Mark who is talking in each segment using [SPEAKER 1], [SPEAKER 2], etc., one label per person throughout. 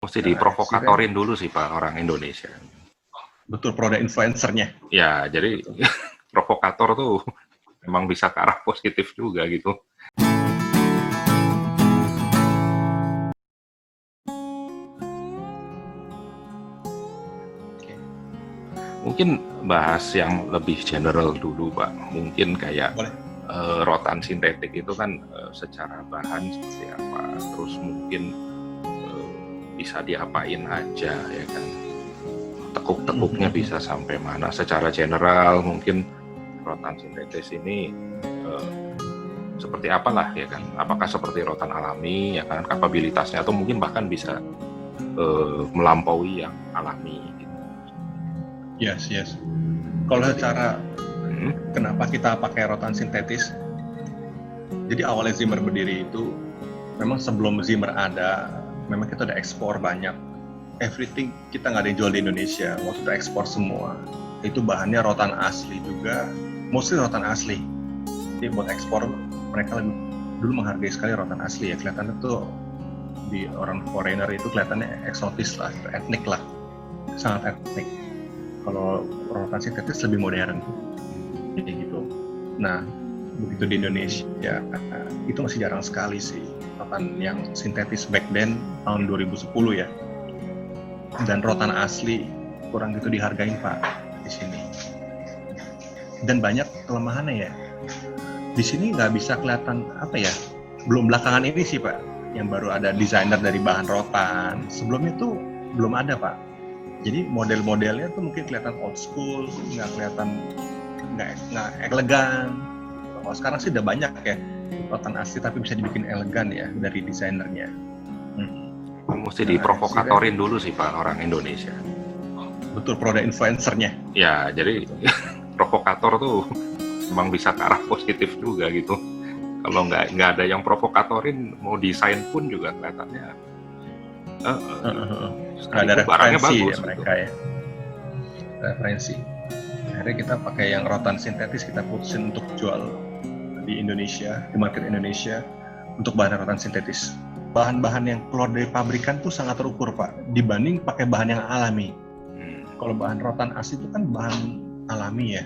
[SPEAKER 1] Mesti diprovokatorin dulu sih Pak orang Indonesia.
[SPEAKER 2] Betul, produk influencernya.
[SPEAKER 1] Ya, jadi provokator tuh memang bisa ke arah positif juga gitu. Mungkin bahas yang lebih general dulu Pak. Mungkin kayak rotan sintetik itu kan secara bahan seperti apa, terus mungkin bisa diapain aja ya kan, tekuk-tekuknya bisa sampai mana secara general. Mungkin rotan sintetis ini seperti apalah ya kan, apakah seperti rotan alami ya kan, kapabilitasnya atau mungkin bahkan bisa melampaui yang alami gitu.
[SPEAKER 2] Yes. Kalau secara kenapa kita pakai rotan sintetis, jadi awalnya Zimmer berdiri itu memang sebelum Zimmer ada, memang kita udah ekspor banyak. Everything kita nggak ada yang jual di Indonesia, waktu itu ekspor semua. Itu bahannya rotan asli juga, mostly rotan asli. Jadi buat ekspor mereka dulu menghargai sekali rotan asli ya, kelihatannya tuh di orang foreigner itu kelihatannya eksotis lah, etnik lah, sangat etnik. Kalau rotan sintetis lebih modern kayak gitu. Nah, begitu di Indonesia itu masih jarang sekali sih rotan yang sintetis back then tahun 2010 ya. Dan rotan asli kurang gitu dihargain Pak di sini. Dan banyak kelemahannya ya. Di sini nggak bisa kelihatan apa ya. Belum belakangan ini sih Pak, yang baru ada desainer dari bahan rotan. Sebelumnya tuh belum ada Pak. Jadi model-modelnya tuh mungkin kelihatan old school, nggak kelihatan nggak elegan. Kalau sekarang sih udah banyak ya rotan asli tapi bisa dibikin elegan ya dari desainernya.
[SPEAKER 1] Mesti diprovokatorin dulu sih Pak orang Indonesia.
[SPEAKER 2] Betul, produk influencernya.
[SPEAKER 1] Ya, jadi provokator tuh memang bisa ke arah positif juga gitu. Kalau nggak ada yang provokatorin, mau desain pun juga kelihatannya
[SPEAKER 2] ada
[SPEAKER 1] barangnya bagus
[SPEAKER 2] ya mereka gitu. Ya referensi. Akhirnya kita pakai yang rotan sintetis, kita putusin untuk jual di Indonesia, di market Indonesia untuk bahan rotan sintetis. Bahan-bahan yang keluar dari pabrikan tuh sangat terukur Pak, dibanding pakai bahan yang alami. Kalau bahan rotan asli itu kan bahan alami ya,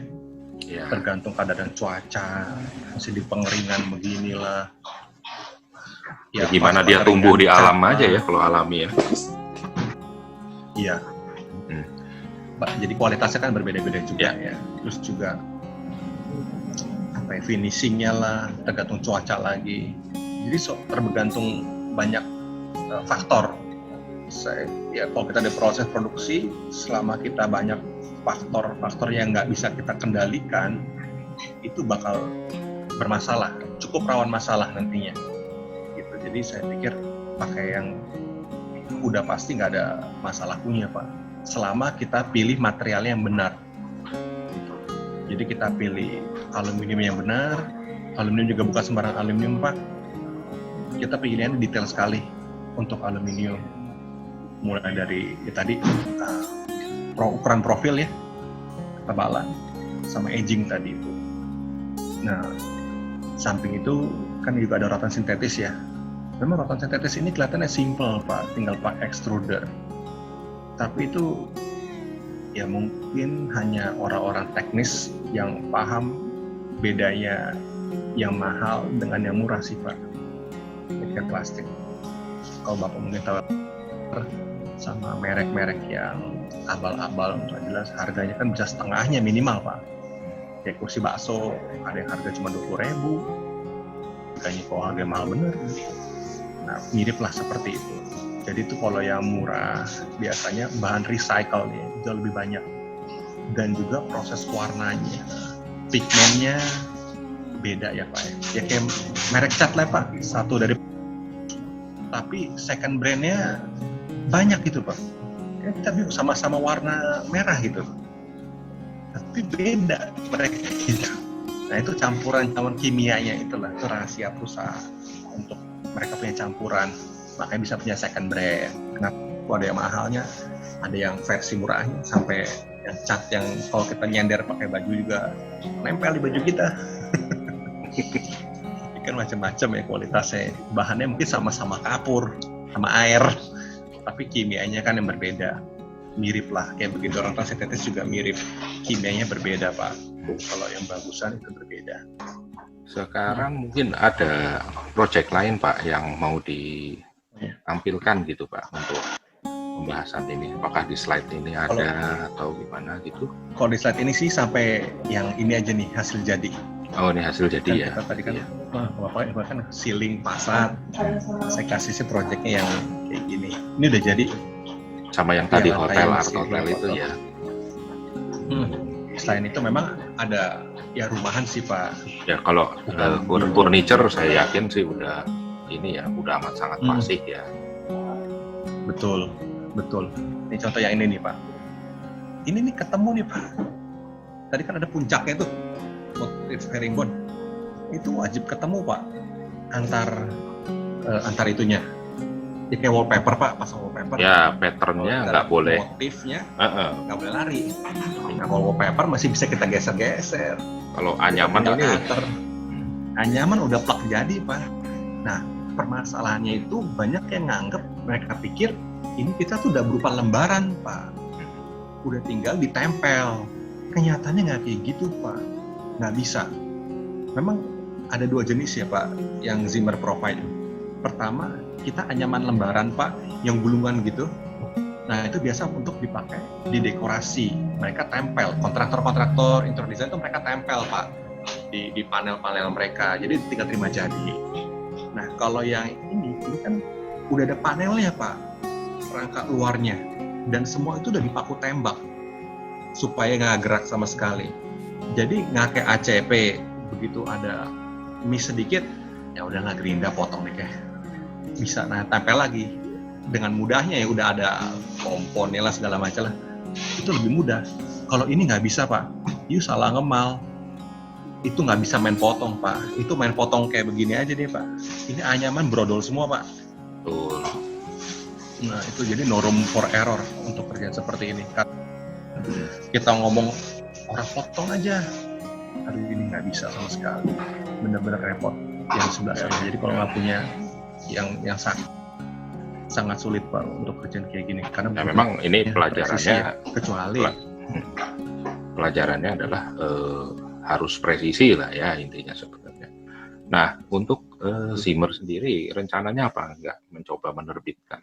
[SPEAKER 2] tergantung keadaan cuaca, masih di pengeringan beginilah.
[SPEAKER 1] Ya, gimana dia tumbuh di alam aja ya kalau alami ya.
[SPEAKER 2] Iya. Jadi kualitasnya kan berbeda-beda juga ya. Terus juga finishingnya lah, tergantung cuaca lagi. Jadi tergantung banyak faktor. Kalau kita ada proses produksi, selama kita banyak faktor yang nggak bisa kita kendalikan, itu bakal bermasalah, cukup rawan masalah nantinya. Jadi saya pikir pakai yang udah pasti nggak ada masalah punya Pak, selama kita pilih materialnya yang benar. Jadi kita pilih aluminium yang benar, aluminium juga bukan sembarang aluminium Pak. Kita pilihannya detail sekali untuk aluminium, mulai dari tadi ukuran profil ya, ketebalan, sama aging tadi itu. Nah, samping itu kan juga ada rotan sintetis ya. Memang rotan sintetis ini kelihatannya simple Pak, tinggal pakai extruder. Tapi itu ya mungkin hanya orang-orang teknis yang paham bedanya yang mahal dengan yang murah sih Pak. Pakai plastik. Kalau Bapak mungkin tahu sama merek-merek yang abal-abal nggak jelas, harganya kan bisa setengahnya minimal Pak. Kayak kursi bakso, ada yang harga cuma 20.000. Harganya kok harga mahal bener. Nah, mirip lah seperti itu. Jadi itu kalau yang murah biasanya bahan recycle nih jauh lebih banyak, dan juga proses warnanya, pigmennya beda ya Pak. Ya kayak merek cat lah Pak, satu dari tapi second brandnya banyak gitu Pak. Tapi sama-sama warna merah gitu, tapi beda mereka gitu. Nah itu campuran kimianya itulah, itu rahasia perusahaan untuk mereka punya campuran, makanya bisa punya second brand. Kenapa? Ada yang mahalnya, ada yang versi murahnya, sampai yang cat yang kalau kita nyender pakai baju juga nempel di baju kita. Kan macam-macam ya kualitasnya. Bahannya mungkin sama-sama kapur, sama air, tapi kimianya kan yang berbeda. Mirip lah, kayak begitu rotan sintetis juga mirip, kimianya berbeda Pak. Kalau yang bagusan itu berbeda.
[SPEAKER 1] Sekarang mungkin ada project lain Pak yang mau ditampilkan gitu Pak untuk pembahasan ini. Apakah di slide ini ada atau gimana gitu?
[SPEAKER 2] Kalau di slide ini sih sampai yang ini aja nih, hasil jadi.
[SPEAKER 1] Oh, ini hasil jadi
[SPEAKER 2] kan
[SPEAKER 1] ya?
[SPEAKER 2] Kita tadi kan, Bapak kan ceiling pasang, saya kasih sih projectnya yang kayak gini. Ini udah jadi.
[SPEAKER 1] Sama yang tadi hotel art hotel itu ya.
[SPEAKER 2] Selain itu memang ada ya rumahan sih Pak.
[SPEAKER 1] Ya kalau furniture saya yakin sih udah ini ya, udah amat sangat fasih ya.
[SPEAKER 2] Betul. Ini contoh yang ini nih Pak. Ini nih ketemu nih Pak. Tadi kan ada puncaknya tuh, motif herringbone. Itu wajib ketemu Pak. Antar itunya. Ya kayak wallpaper Pak, pasang wallpaper.
[SPEAKER 1] Ya patternnya nggak boleh.
[SPEAKER 2] Motifnya nggak boleh lari. Nah kalau wallpaper masih bisa kita geser-geser.
[SPEAKER 1] Kalau anyaman ini,
[SPEAKER 2] anyaman udah plak jadi Pak. Nah permasalahannya itu banyak yang nganggep, mereka pikir ini kita tuh udah berupa lembaran Pak. Udah tinggal ditempel. Kenyataannya nggak kayak gitu Pak. Nggak bisa. Memang ada dua jenis ya Pak yang Zimmer provide. Pertama, kita anyaman lembaran Pak, yang gulungan gitu. Nah itu biasa untuk dipakai di dekorasi. Mereka tempel, kontraktor interior design itu mereka tempel Pak di panel-panel mereka. Jadi tinggal terima jadi. Nah kalau yang ini kan udah ada panelnya Pak, rangka luarnya, dan semua itu udah dipaku tembak supaya nggak gerak sama sekali. Jadi nggak kayak ACP, begitu ada miss sedikit, ya udah nggak gerinda potong deh kayak. Bisa tempel lagi dengan mudahnya ya, udah ada komponnya lah segala macam lah, itu lebih mudah. Kalau ini nggak bisa Pak, salah ngemal, itu nggak bisa main potong Pak, itu main potong kayak begini aja deh Pak. Ini anyaman brodol semua Pak.
[SPEAKER 1] Betul.
[SPEAKER 2] Nah itu jadi no room for error untuk kerjaan seperti ini. Kita ngomong orang potong aja, aduh ini nggak bisa sama sekali, bener-bener repot yang sebelah sana. Jadi kalau nggak punya yang sangat sulit Pak untuk kerjaan kayak gini, karena
[SPEAKER 1] memang ini pelajarannya
[SPEAKER 2] kecuali
[SPEAKER 1] pelajarannya adalah harus presisi lah ya intinya sebenarnya. Nah untuk Zimmer sendiri rencananya apa, nggak mencoba menerbitkan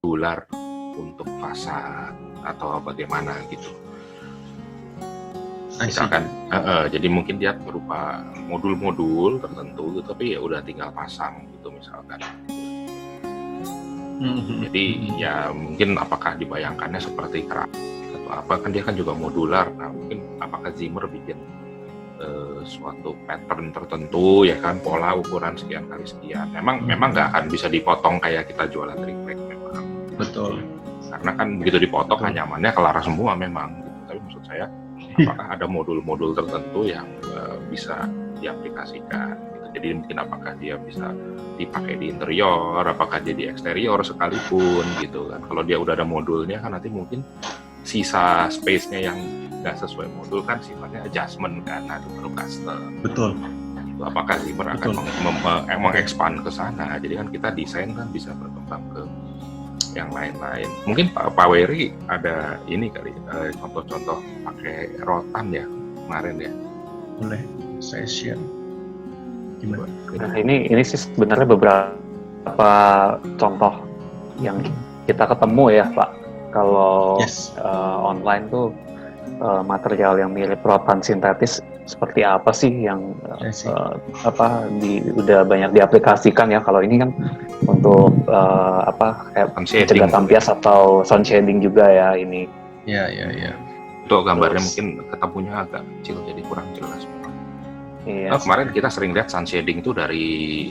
[SPEAKER 1] dolar untuk fasad atau bagaimana gitu? Misalkan jadi mungkin dia berupa modul-modul tertentu gitu, tapi ya udah tinggal pasang gitu misalkan. Jadi ya mungkin apakah dibayangkannya seperti kerak atau apa, kan dia kan juga modular. Nah mungkin apakah Zimmer bikin suatu pattern tertentu ya kan, pola ukuran sekian kali sekian, memang nggak akan bisa dipotong kayak kita jualan triplek memang.
[SPEAKER 2] Betul.
[SPEAKER 1] Karena kan begitu dipotong anyamannya kelar semua memang gitu. Tapi maksud saya apakah ada modul-modul tertentu yang bisa diaplikasikan gitu. Jadi mungkin apakah dia bisa dipakai di interior, apakah dia di eksterior sekalipun gitu kan. Kalau dia udah ada modulnya kan nanti mungkin sisa space-nya yang nggak sesuai modul kan sifatnya adjustment kan, itu baru custom.
[SPEAKER 2] Betul.
[SPEAKER 1] Itu apakah Zimmer akan mengekspand ke sana. Jadi kan kita desain kan bisa berkembang ke yang lain-lain. Mungkin Pak Wery ada ini kali contoh-contoh pakai rotan ya kemarin ya.
[SPEAKER 2] Boleh saya share. Gimana?
[SPEAKER 3] Nah ini sih sebenarnya beberapa contoh yang kita ketemu ya Pak. Kalau online tuh material yang mirip rotan sintetis seperti apa sih yang udah banyak diaplikasikan ya. Kalau ini kan untuk kayak mencegah tampias atau sound shading juga ya ini.
[SPEAKER 2] Iya.
[SPEAKER 1] Untuk gambarnya mungkin ketemunya agak kecil jadi kurang jelas. Iya. Kemarin kita sering lihat sun shading itu dari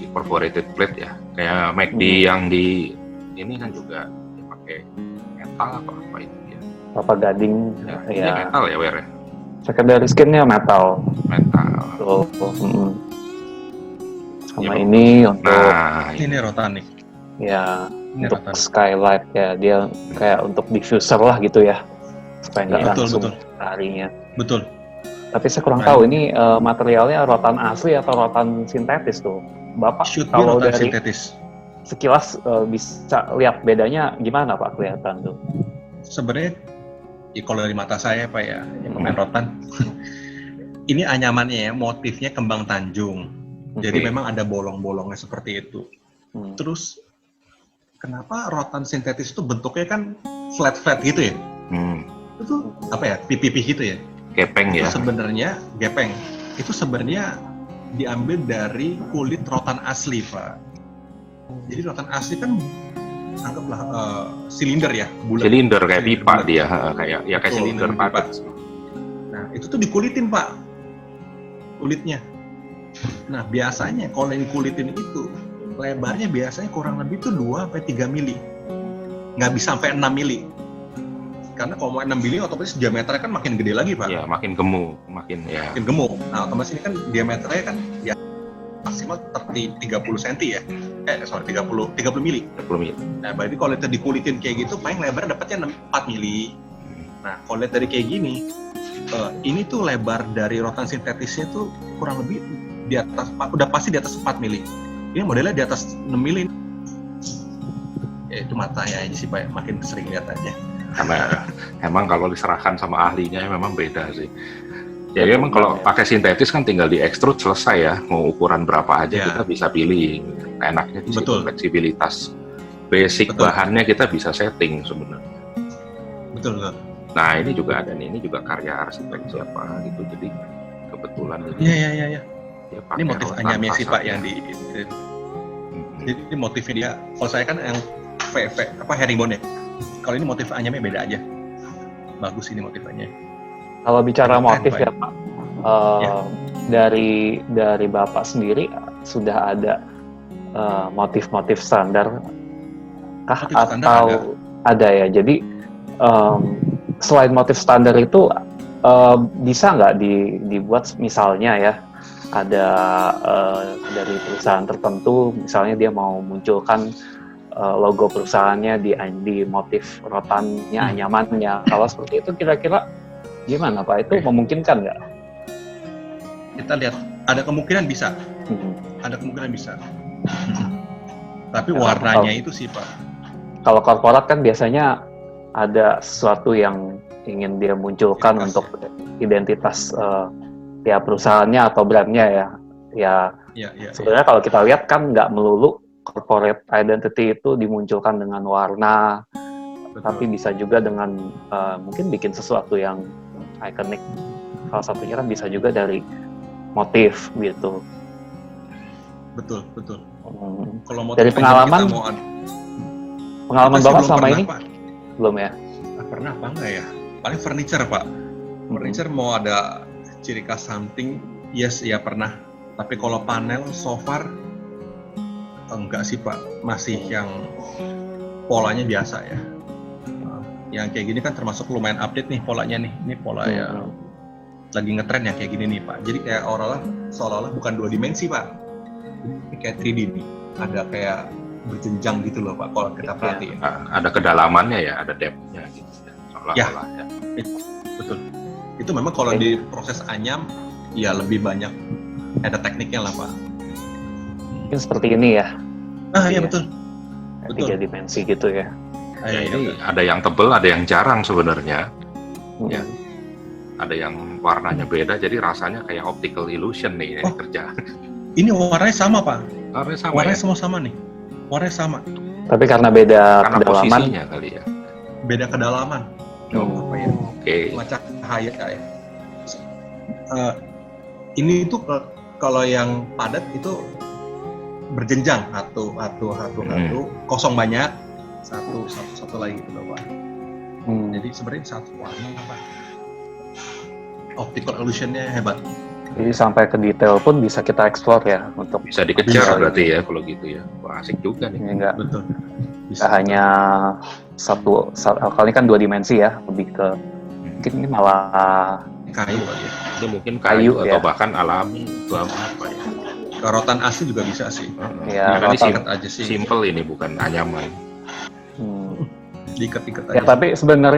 [SPEAKER 1] perforated plate ya, kayak MACD yang di ini kan juga pakai metal apa itu ya?
[SPEAKER 3] Apa gading?
[SPEAKER 1] Ya. Metal ya Wer.
[SPEAKER 3] Secondary skin-nya metal. Sama ya, ini untuk
[SPEAKER 2] ini rotanik.
[SPEAKER 3] Ya, ini untuk rotanik. Skylight ya, dia kayak untuk diffuser lah gitu ya, supaya nggak langsung harinya.
[SPEAKER 2] Betul.
[SPEAKER 3] Tapi saya kurang tahu ini materialnya rotan asli atau rotan sintetis tuh, Bapak?
[SPEAKER 2] Kalau dari sintetis.
[SPEAKER 3] sekilas bisa lihat bedanya gimana Pak kelihatan tuh?
[SPEAKER 2] Sebenarnya ya kalau dari mata saya Pak ya, yang pemain rotan, ini anyamannya ya, motifnya kembang tanjung. Jadi memang ada bolong-bolongnya seperti itu. Terus kenapa rotan sintetis itu bentuknya kan flat-flat gitu ya? Itu apa ya, pipi-pipi gitu ya?
[SPEAKER 1] Gepeng ya?
[SPEAKER 2] Itu sebenarnya gepeng. Itu sebenarnya diambil dari kulit rotan asli Pak. Jadi rotan asli kan anggaplah silinder ya, bulat.
[SPEAKER 1] Silinder kayak pipa dia, kayak silinder padat.
[SPEAKER 2] Nah itu tuh dikulitin Pak, kulitnya. Nah biasanya kalau yang dikulitin itu lebarnya biasanya kurang lebih tuh 2-3 mili, nggak bisa sampai 6 mili. Karena kalau mau 6 mili otomatis diameternya kan makin gede lagi Pak.
[SPEAKER 1] Ya makin gemuk, makin
[SPEAKER 2] gemuk. Nah otomatis ini kan diameternya kan ya maksimal 30 cm ya. 30 mili.
[SPEAKER 1] 30 mili.
[SPEAKER 2] Nah berarti kalau itu dikulitin kayak gitu paling lebarnya dapatnya 4 mili. Nah kalau lihat dari kayak gini, ini tuh lebar dari rotan sintetisnya tuh kurang lebih di atas, udah pasti di atas 4 mili. Ini modelnya di atas 6 mili. Ya itu matanya aja sih Pak, makin sering lihat aja.
[SPEAKER 1] Karena emang kalau diserahkan sama ahlinya memang beda sih. Jadi emang kalau pakai sintetis kan tinggal di extrude selesai ya, mau ukuran berapa aja kita bisa pilih. Enaknya di situ fleksibilitas. Basic bahannya kita bisa setting sebenarnya.
[SPEAKER 2] Betul.
[SPEAKER 1] Nah ini juga ada nih, ini juga karya arsitek siapa gitu. Jadi kebetulan
[SPEAKER 2] Iya. Ini motif anyamnya sih Pak yang di. Jadi motifnya dia. Kalau saya kan yang herringbone ya. Kalau ini motif anyamnya beda aja. Bagus ini motifnya.
[SPEAKER 3] Kalau bicara motif ya Pak, dari Bapak sendiri sudah ada motif-motif standar kah atau ada ya? Jadi selain motif standar itu bisa nggak dibuat misalnya ya ada dari perusahaan tertentu, misalnya dia mau munculkan logo perusahaannya di motif rotannya, anyamannya. Kalau seperti itu kira-kira gimana Pak? Itu memungkinkan nggak?
[SPEAKER 2] Kita lihat, ada kemungkinan bisa. Ada kemungkinan bisa. Tapi warnanya itu sih Pak. Kalau
[SPEAKER 3] korporat kan biasanya ada sesuatu yang ingin dia munculkan untuk identitas ya perusahaannya atau brandnya ya. Sebenarnya kalau kita lihat kan nggak melulu corporate identity itu dimunculkan dengan warna, tapi bisa juga dengan mungkin bikin sesuatu yang ikonik. Salah satunya kan bisa juga dari motif gitu.
[SPEAKER 2] Betul. Kalau motif
[SPEAKER 3] dari pengalaman Bapak selama ini
[SPEAKER 2] Pak.
[SPEAKER 3] Belum ya?
[SPEAKER 2] Pernah apa enggak ya? Paling furniture Pak. Furniture mau ada ciri khas something, yes ya pernah. Tapi kalau panel so far enggak sih Pak, masih yang polanya biasa ya. Yang kayak gini kan termasuk lumayan update nih polanya nih. Ini pola yang lagi ngetren ya kayak gini nih Pak. Jadi kayak seolah-olah bukan 2 dimensi Pak. Ini kayak 3D nih. Ada kayak berjenjang gitu loh Pak kalau kita perhatiin.
[SPEAKER 1] Ada kedalamannya ya, ada depth-nya gitu. Seolah-olah ya.
[SPEAKER 2] Betul. Itu memang kalau di proses anyam ya lebih banyak ada tekniknya lah Pak.
[SPEAKER 3] Mungkin seperti ini ya.
[SPEAKER 2] Iya betul.
[SPEAKER 3] 3 dimensi gitu ya.
[SPEAKER 1] Ini ada yang tebel, ada yang jarang sebenarnya. Ya. Ada yang warnanya beda, jadi rasanya kayak optical illusion nih kerja.
[SPEAKER 2] Ini warnanya sama Pak. Warnanya sama nih. Warnanya sama.
[SPEAKER 3] Tapi karena beda kedalaman.
[SPEAKER 1] Posisinya kali ya.
[SPEAKER 2] Beda kedalaman. Apa ya?
[SPEAKER 1] Oke.
[SPEAKER 2] Macam cahaya ya. Ini tuh kalau yang padat itu berjenjang satu kosong banyak satu lagi gitu loh Pak. Jadi sebenarnya satu warna apa? Optical illusion-nya hebat.
[SPEAKER 3] Jadi sampai ke detail pun bisa kita explore ya untuk
[SPEAKER 1] bisa dikejar berarti ya kalau gitu ya. Wah, asik juga nih.
[SPEAKER 3] Enggak.
[SPEAKER 2] Betul.
[SPEAKER 3] Bisa hanya kali kan 2 dimensi ya, lebih ke mungkin ini malah
[SPEAKER 2] kayu aja.
[SPEAKER 1] Ini mungkin kayu atau bahkan alami atau apa ya.
[SPEAKER 2] Rotan asli juga bisa sih.
[SPEAKER 3] Ya,
[SPEAKER 1] rotan aja sih. Simple ini bukan anyaman.
[SPEAKER 2] Diikat-ikat
[SPEAKER 3] aja. Ya, tapi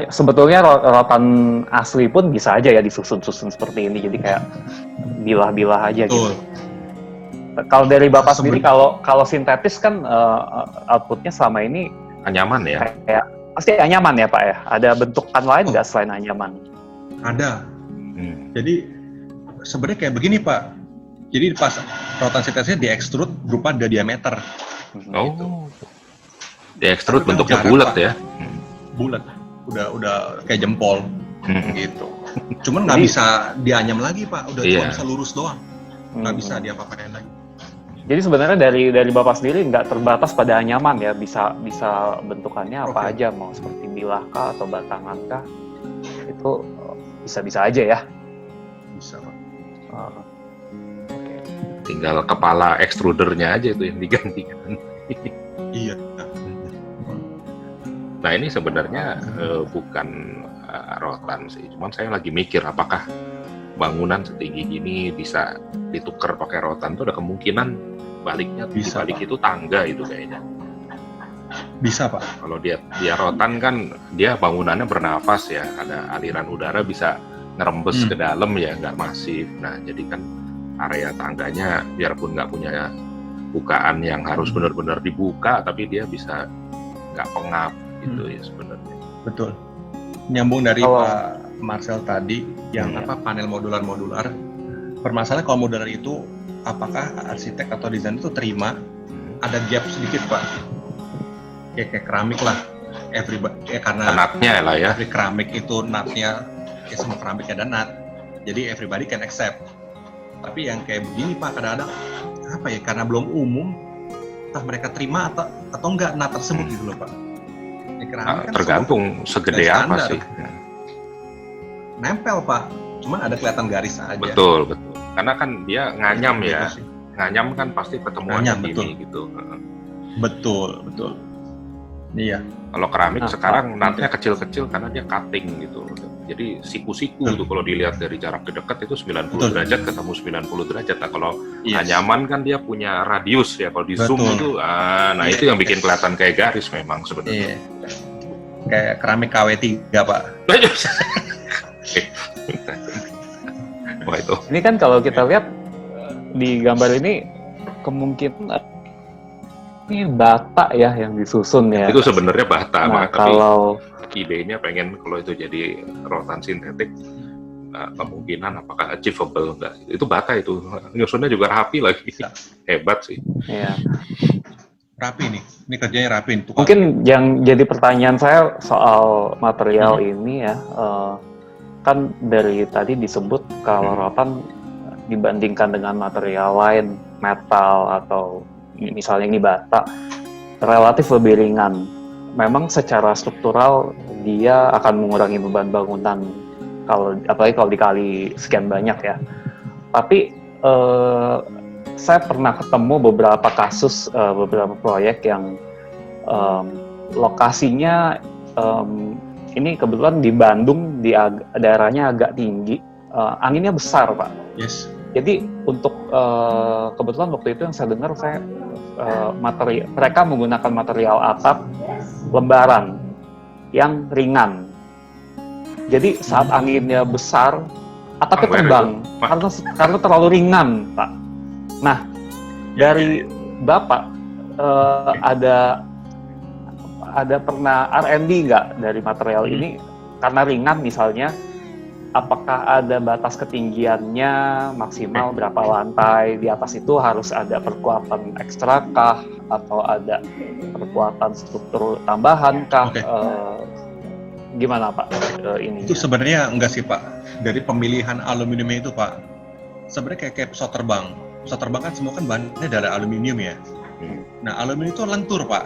[SPEAKER 3] sebetulnya rotan asli pun bisa aja ya disusun-susun seperti ini. Jadi kayak bilah-bilah aja gitu. Kalau dari Bapak sendiri, kalau sintetis kan outputnya selama ini
[SPEAKER 1] anyaman ya?
[SPEAKER 3] Kayak pasti anyaman ya Pak ya? Ada bentukan lain nggak selain anyaman?
[SPEAKER 2] Ada. Jadi sebenarnya kayak begini Pak. Jadi pas rotan sintesisnya di-extrude berupa diameter.
[SPEAKER 1] Gitu. Di-extrude bentuknya bulat ya?
[SPEAKER 2] Bulat. Udah kayak jempol. Gitu. Cuman nggak bisa dianyam lagi Pak. Udah cuma bisa lurus doang. Nggak bisa diapa-apain lagi.
[SPEAKER 3] Jadi sebenarnya dari Bapak sendiri nggak terbatas pada anyaman ya, bisa bentukannya apa aja, mau seperti bilah kah atau batangan kah, itu bisa aja ya?
[SPEAKER 2] Bisa Pak.
[SPEAKER 1] Tinggal kepala extrudernya aja itu yang digantikan.
[SPEAKER 2] Iya.
[SPEAKER 1] Nah ini sebenarnya bukan rotan sih, cuman saya lagi mikir apakah bangunan setinggi gini bisa ditukar pakai rotan, itu ada kemungkinan baliknya
[SPEAKER 2] bisa,
[SPEAKER 1] balik itu tangga itu kayaknya.
[SPEAKER 2] Bisa Pak.
[SPEAKER 1] Kalau dia rotan kan dia bangunannya bernafas ya, ada aliran udara bisa ngerembes ke dalam ya, nggak masif. Nah jadi kan area tangganya biarpun nggak punya bukaan yang harus benar-benar dibuka, tapi dia bisa nggak pengap gitu ya sebenarnya.
[SPEAKER 2] Betul. Nyambung dari Pak Marcel tadi yang panel modular. Permasalahan kalau modular itu apakah arsitek atau desainer itu terima ada gap sedikit Pak, kayak keramik lah, karena
[SPEAKER 1] nutnya lah ya,
[SPEAKER 2] keramik itu nutnya semua keramik ada nut, jadi everybody can accept. Tapi yang kayak begini Pak kadang-kadang apa ya, karena belum umum, entah mereka terima atau enggak nut tersebut gitu loh Pak. Keramik kan
[SPEAKER 1] tergantung segede apa sih.
[SPEAKER 2] Nempel Pak, cuman ada kelihatan garis aja.
[SPEAKER 1] Betul. Karena kan dia nganyam ya, nganyam kan pasti ketemuannya gini gitu.
[SPEAKER 2] Betul. Iya.
[SPEAKER 1] Kalau keramik sekarang nutnya kecil-kecil karena dia cutting gitu. Jadi siku-siku itu kalau dilihat dari jarak dekat itu 90 derajat ketemu 90 derajat. Nah kalau anyaman kan dia punya radius ya, kalau di zoom itu, itu yang bikin kelihatan kayak garis memang sebenarnya.
[SPEAKER 2] Kayak keramik KW3 Pak.
[SPEAKER 1] Wah, itu.
[SPEAKER 3] Ini kan kalau kita lihat di gambar ini kemungkinan ini bata ya yang disusun ya.
[SPEAKER 1] Itu sebenarnya bata,
[SPEAKER 3] nah,
[SPEAKER 1] tapi
[SPEAKER 3] kalau
[SPEAKER 1] idenya pengen kalau itu jadi rotan sintetik, kemungkinan apakah achievable enggak? Itu bata itu, nyusunnya juga rapi lagi, hebat sih.
[SPEAKER 3] Iya.
[SPEAKER 2] Rapi nih, ini kerjanya rapi.
[SPEAKER 3] Mungkin yang jadi pertanyaan saya soal material ini ya. Kan dari tadi disebut kalau rotan dibandingkan dengan material lain, metal atau misalnya ini bata, relatif lebih ringan. Memang secara struktural dia akan mengurangi beban bangunan, apalagi kalau dikali sekian banyak ya. Tapi saya pernah ketemu beberapa kasus, beberapa proyek yang lokasinya ini kebetulan di Bandung, di daerahnya agak tinggi, anginnya besar Pak.
[SPEAKER 2] Yes.
[SPEAKER 3] Jadi untuk kebetulan waktu itu yang saya dengar, mereka menggunakan material atap lembaran yang ringan. Jadi saat anginnya besar, atapnya terbang karena terlalu ringan Pak. Nah dari Bapak ada pernah R&D nggak dari material ini karena ringan misalnya, apakah ada batas ketinggiannya maksimal berapa lantai, di atas itu harus ada perkuatan ekstra kah atau ada perkuatan struktur tambahan kah? Gimana Pak ini?
[SPEAKER 2] Itu sebenarnya enggak sih Pak, dari pemilihan aluminium itu Pak, sebenarnya kayak pesawat terbang kan semua kan bahannya dari aluminium ya. Nah aluminium itu lentur Pak.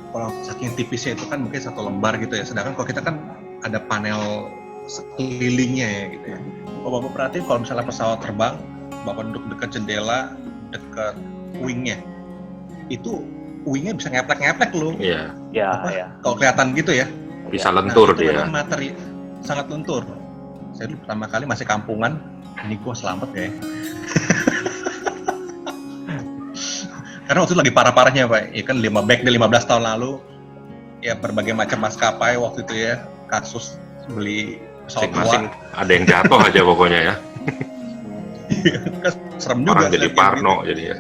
[SPEAKER 2] Kalau saking tipisnya itu kan mungkin satu lembar gitu ya, sedangkan kalau kita kan ada panel sekelilingnya ya gitu ya. Kalau Bapak perhatiin kalau misalnya pesawat terbang, Bapak duduk dekat jendela, dekat wingnya, itu wingnya bisa ngeplek loh.
[SPEAKER 1] Iya.
[SPEAKER 2] Kalau kelihatan gitu ya.
[SPEAKER 1] Bisa lentur dia.
[SPEAKER 2] Materi sangat lentur. Saya dulu pertama kali masih kampungan, ini gua selamat ya. Karena waktu itu lagi parah-parahnya Pak, ya kan 15 tahun lalu, ya berbagai macam maskapai waktu itu ya, kasus beli pesawat tua.
[SPEAKER 1] Masing-masing ada yang jatuh aja pokoknya ya.
[SPEAKER 2] Kan serem juga.
[SPEAKER 1] Orang jadi parno
[SPEAKER 2] gitu.
[SPEAKER 1] jadi ya.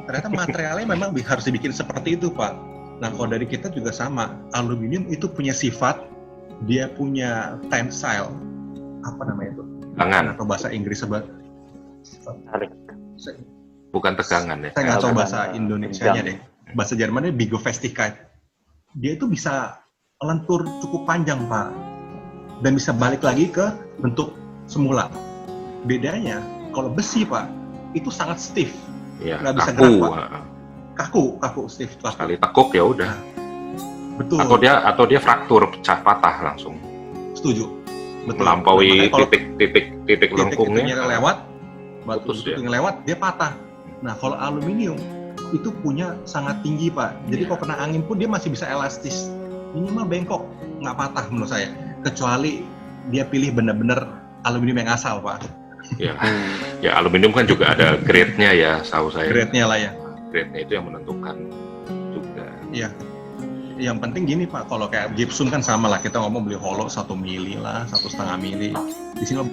[SPEAKER 2] Ternyata materialnya memang harus dibikin seperti itu, Pak. Nah, kalau dari kita juga sama. Aluminium itu punya sifat, dia punya tensile, apa namanya itu?
[SPEAKER 1] Tegangan.
[SPEAKER 2] Atau bahasa Inggris
[SPEAKER 3] Tarik.
[SPEAKER 1] Bukan tegangan ya.
[SPEAKER 2] Saya nggak tahu bahasa Indonesianya deh. Bahasa Jermannya Bigofestigkeit. Dia itu bisa lentur cukup panjang, Pak. Dan bisa balik lagi ke bentuk semula. Bedanya, kalau besi, Pak, itu sangat stiff.
[SPEAKER 1] Iya,
[SPEAKER 2] nggak bisa
[SPEAKER 1] kaku.
[SPEAKER 2] gerak, Pak. Kaku, stiff.
[SPEAKER 1] Sekali tekuk ya udah.
[SPEAKER 2] Betul.
[SPEAKER 1] Atau dia fraktur, pecah patah langsung.
[SPEAKER 2] Setuju. Betul.
[SPEAKER 1] Melampaui
[SPEAKER 2] Kalau
[SPEAKER 1] titik lengkungnya
[SPEAKER 2] lewat,
[SPEAKER 1] putus ya.
[SPEAKER 2] yang lewat dia patah. Nah, kalau aluminium itu punya sangat tinggi, Pak. Jadi kalau kena angin pun dia masih bisa elastis. Minimal bengkok, nggak patah menurut saya. Kecuali dia pilih benar-benar aluminium yang asal, Pak.
[SPEAKER 1] Ya aluminium kan juga ada grade-nya ya, tahu saya.
[SPEAKER 2] Grade-nya lah ya.
[SPEAKER 1] Grade-nya itu yang menentukan juga.
[SPEAKER 2] Iya. Yang penting gini, Pak, kalau kayak gypsum kan sama lah, kita ngomong beli hollow 1 mili lah, 1,5 mili. Di sini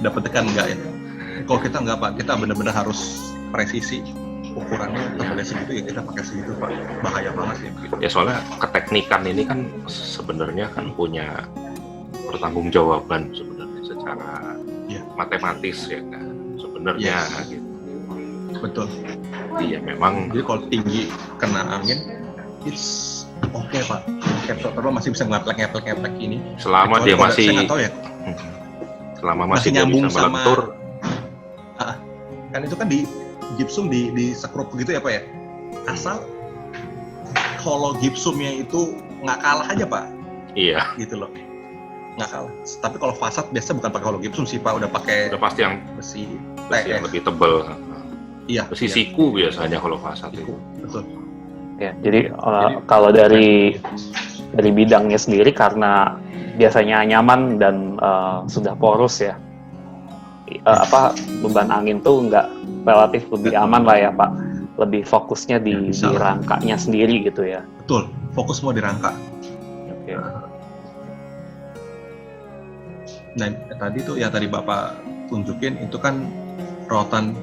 [SPEAKER 2] dapat tekan enggak ya? Kalau kita enggak, Pak, kita benar-benar harus presisi. Ukurannya tebalnya segitu ya kita pakai segitu, Pak. Bahaya banget ya.
[SPEAKER 1] Ya soalnya keteknikan ini kan sebenarnya kan punya pertanggungjawaban sebenarnya secara matematis ya kan sebenarnya gitu.
[SPEAKER 2] Betul.
[SPEAKER 1] Iya memang.
[SPEAKER 2] Jadi kalau tinggi kena angin, it's okay, Pak. Capsule masih bisa ngeplek ini.
[SPEAKER 1] Selama dia masih.
[SPEAKER 2] Saya nggak tahu ya.
[SPEAKER 1] Selama masih nyambung bisa melentur.
[SPEAKER 2] Kan itu kan di gypsum di sekrup begitu ya, Pak ya. Asal kalau gypsumnya itu nggak kalah aja, Pak.
[SPEAKER 1] Iya.
[SPEAKER 2] Gitu loh. Nggak kalah. Tapi kalau fasad biasa bukan pakai hollow gypsum sih, Pak. Udah
[SPEAKER 1] pasti yang
[SPEAKER 2] besi
[SPEAKER 1] yang lebih tebal.
[SPEAKER 2] Iya.
[SPEAKER 1] Besi siku biasanya kalau fasad itu.
[SPEAKER 2] Betul.
[SPEAKER 3] Ya, jadi kalau dari bidangnya sendiri karena biasanya nyaman dan sudah porus ya. Beban angin tuh nggak relatif lebih aman lah ya, Pak. Lebih fokusnya di rangkanya sendiri gitu ya.
[SPEAKER 2] Betul. Fokus mau di rangka.
[SPEAKER 3] Oke.
[SPEAKER 2] Nah, tadi Bapak tunjukin itu kan rotan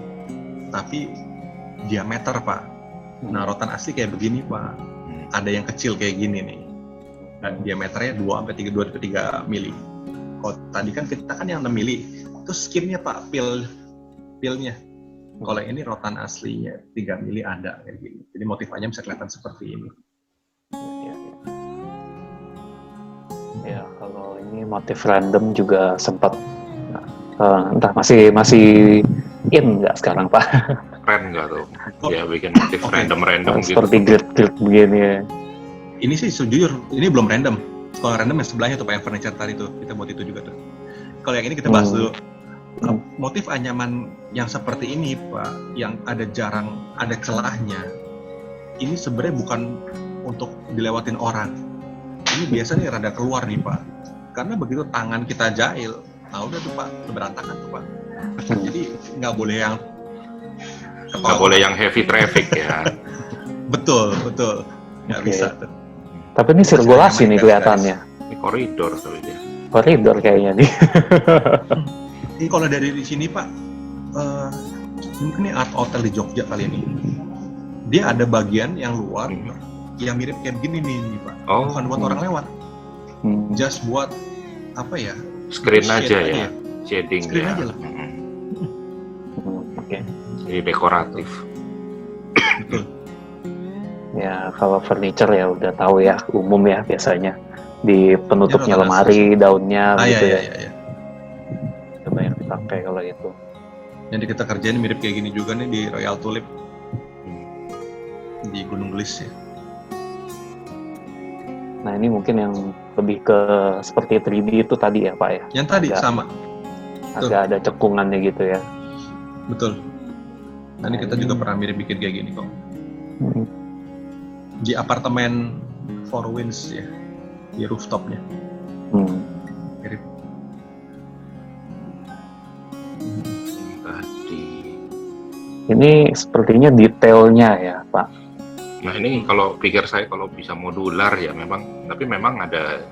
[SPEAKER 2] tapi diameter, Pak. Nah, rotan asli kayak begini, Pak. Ada yang kecil kayak gini nih. Dan diameternya 2-3 mili. Kalau tadi kan kita kan yang 6 mili. Itu skinnya, Pak, pilnya. Kalau ini rotan aslinya 3 mili ada kayak gini. Jadi motifnya bisa kelihatan seperti ini.
[SPEAKER 3] Ya, kalau ini motif random juga sempat entah masih in nggak sekarang, Pak?
[SPEAKER 1] Keren nggak tuh? Ya bikin motif random gitu.
[SPEAKER 3] Seperti grid begini ya.
[SPEAKER 2] Ini sih sejujur, ini belum random. Kalau random yang sebelahnya tuh, Pak, yang furniture tadi tuh, kita buat itu juga tuh. Kalau yang ini kita bahas dulu. Motif anyaman yang seperti ini, Pak, yang ada celahnya, ini sebenarnya bukan untuk dilewatin orang. Ini biasanya rada keluar nih, Pak. Karena begitu tangan kita jahil, nah udah tuh, Pak, berantakan tuh, Pak. Jadi nggak boleh yang
[SPEAKER 1] heavy traffic ya.
[SPEAKER 2] Betul. Nggak bisa tuh.
[SPEAKER 3] Tapi ini sirkulasi nih kelihatannya.
[SPEAKER 1] Ini koridor tuh dia.
[SPEAKER 3] Koridor kayaknya nih.
[SPEAKER 2] Ini kalau dari sini, Pak, mungkin ini Art Hotel di Jogja kali ini. Dia ada bagian yang luar yang mirip kayak begini nih, Pak. Bukan buat orang lewat. Just buat apa ya?
[SPEAKER 1] Screen aja ya. Shading
[SPEAKER 2] screen
[SPEAKER 1] ya.
[SPEAKER 2] Aja lah.
[SPEAKER 3] Oke.
[SPEAKER 1] Jadi dekoratif.
[SPEAKER 2] Betul.
[SPEAKER 3] Ya, kalau furniture ya udah tahu ya, umum ya biasanya di penutupnya lemari, daunnya gitu ya.
[SPEAKER 2] Iya.
[SPEAKER 3] Itu banyak dipakai kalau itu.
[SPEAKER 2] Yang kita kerjain mirip kayak gini juga nih di Royal Tulip di Gunung Gelis ya.
[SPEAKER 3] Nah, ini mungkin yang lebih ke seperti 3D itu tadi ya, Pak ya?
[SPEAKER 2] Yang tadi sama.
[SPEAKER 3] Agak ada cekungannya gitu ya.
[SPEAKER 2] Betul. Nah, ini kita juga pernah mirip bikin kayak gini kok. Di apartemen Four Winds ya, di rooftopnya. Mirip.
[SPEAKER 3] Ini sepertinya detailnya ya, Pak.
[SPEAKER 1] Nah ini kalau pikir saya kalau bisa modular ya memang, tapi memang ada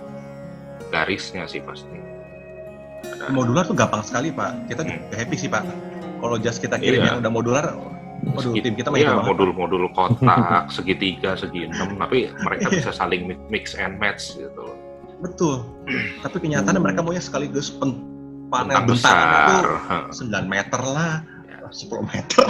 [SPEAKER 1] garisnya sih pasti.
[SPEAKER 2] Modular tuh gampang sekali Pak. Kita happy sih Pak. Kalau jas kita kirim yang udah modular, waduh tim kita main banget.
[SPEAKER 1] Modul-modul kotak, segitiga, segi 6, tapi mereka bisa saling mix and match gitu.
[SPEAKER 2] Betul. Tapi kenyataannya mereka maunya sekaligus panel bentangan itu 9 meter lah, 10 meter.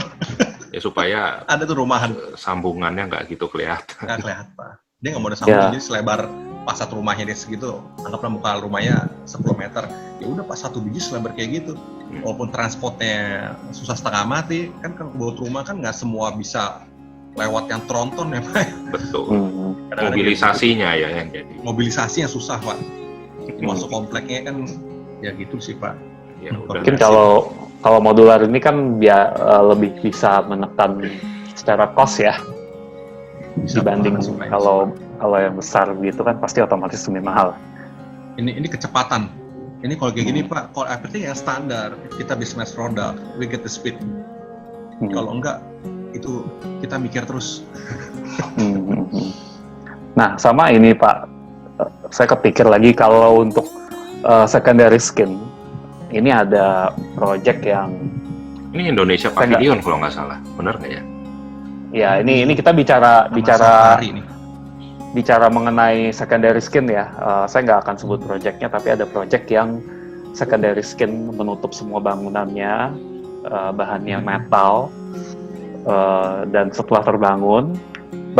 [SPEAKER 1] Ya supaya
[SPEAKER 2] ada tuh rumahan.
[SPEAKER 1] Sambungannya nggak gitu kelihatan.
[SPEAKER 2] Nggak kelihatan Pak. Dia nggak mau ada sambungan, jadi selebar pas satu rumahnya dia segitu, anggaplah muka rumahnya 10 meter. Ya udah pas satu biji selebar kayak gitu. Walaupun transportnya susah setengah mati, kan buat rumah kan nggak semua bisa lewat yang tronton ya Pak.
[SPEAKER 1] Betul. Mobilisasinya ya yang jadi.
[SPEAKER 2] Mobilisasinya susah Pak. Masuk kompleknya kan ya gitu sih Pak.
[SPEAKER 3] Ya, mungkin kalau modular ini kan lebih bisa menekan secara cost ya. Bisa dibanding kalau yang besar gitu kan pasti otomatis lebih mahal.
[SPEAKER 2] Ini kecepatan. Ini kalau kayak gini Pak, kalau everything yang standar, kita business product, we get the speed. Kalau enggak, itu kita mikir terus.
[SPEAKER 3] Nah, sama ini Pak, saya kepikir lagi kalau untuk secondary skin, ini ada project yang...
[SPEAKER 1] Ini Indonesia Pavilion kalau nggak salah, benar nggak ya?
[SPEAKER 3] Ya, ini kita bicara mengenai secondary skin ya. Saya nggak akan sebut projectnya, tapi ada project yang secondary skin menutup semua bangunannya, bahannya metal, dan setelah terbangun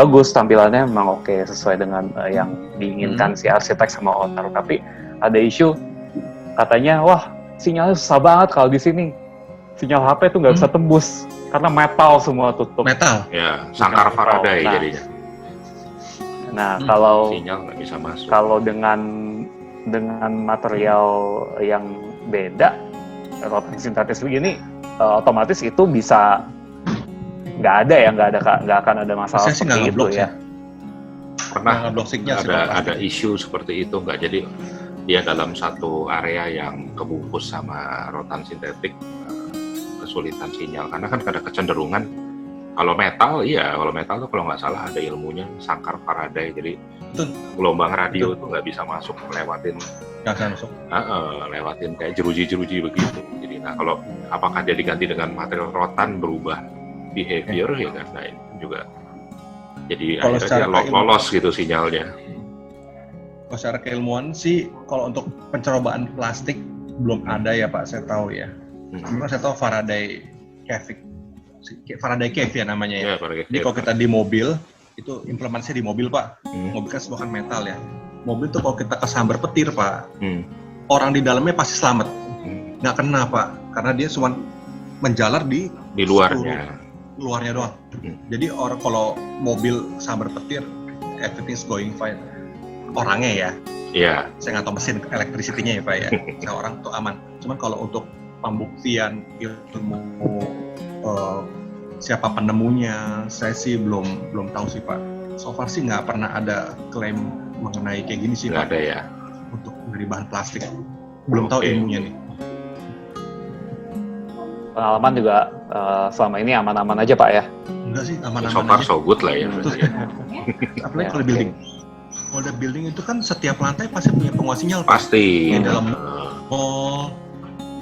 [SPEAKER 3] bagus tampilannya, memang oke sesuai dengan yang diinginkan si arsitek sama owner. Tapi ada isu katanya, wah sinyalnya susah banget kalau di sini, sinyal HP tuh nggak bisa tembus karena metal semua tutup.
[SPEAKER 2] Metal?
[SPEAKER 1] Ya, sangkar Faraday jadinya.
[SPEAKER 3] Nah, kalau
[SPEAKER 1] sinyal nggak bisa masuk.
[SPEAKER 3] Kalau dengan material yang beda, rotan sintetis begini, otomatis itu bisa nggak akan ada masalah seperti itu ya.
[SPEAKER 1] Pernah ada isu seperti itu nggak? Jadi dia dalam satu area yang kebungkus sama rotan sintetik, kesulitan sinyal karena kan ada kecenderungan. Kalau metal tuh kalau nggak salah ada ilmunya sangkar Faraday, jadi gelombang radio tuh nggak bisa masuk lewatin kayak jeruji begitu. Jadi kalau apakah dia diganti dengan material rotan berubah behavior ya kan? Nah ini juga jadi akhirnya lolos gitu sinyalnya.
[SPEAKER 2] Kalau secara keilmuan sih, kalau untuk pencobaan plastik belum ada ya Pak, saya tahu ya. Cuma saya tahu Faraday Cave ya namanya ya. Jadi kalau kita di mobil, itu implementasinya di mobil Pak. Mobil kan semua kan metal ya. Mobil tuh kalau kita kesambar petir Pak, orang di dalamnya pasti selamat. Nggak kena Pak, karena dia cuma menjalar di luarnya doang. Jadi orang kalau mobil kesambar petir, everything's going fine. Orangnya ya.
[SPEAKER 1] Iya.
[SPEAKER 2] Saya nggak tahu mesin electricity-nya ya Pak ya. Nah, orang tuh aman. Cuman kalau untuk pembuktian ilmu siapa penemunya, saya sih belum tahu sih Pak. So far sih nggak pernah ada klaim mengenai kayak gini sih Pak.
[SPEAKER 1] Nggak ada ya.
[SPEAKER 2] Untuk dari bahan plastik, belum tahu ilmunya nih.
[SPEAKER 3] Pengalaman juga selama ini aman-aman aja Pak ya?
[SPEAKER 2] Enggak sih, aman-aman
[SPEAKER 1] aja. So far so good lah ya.
[SPEAKER 2] Apalagi kalau building. Kalau ada building itu kan setiap lantai pasti punya penguas sinyal Pak.
[SPEAKER 1] Pasti.
[SPEAKER 2] Di dalam mall.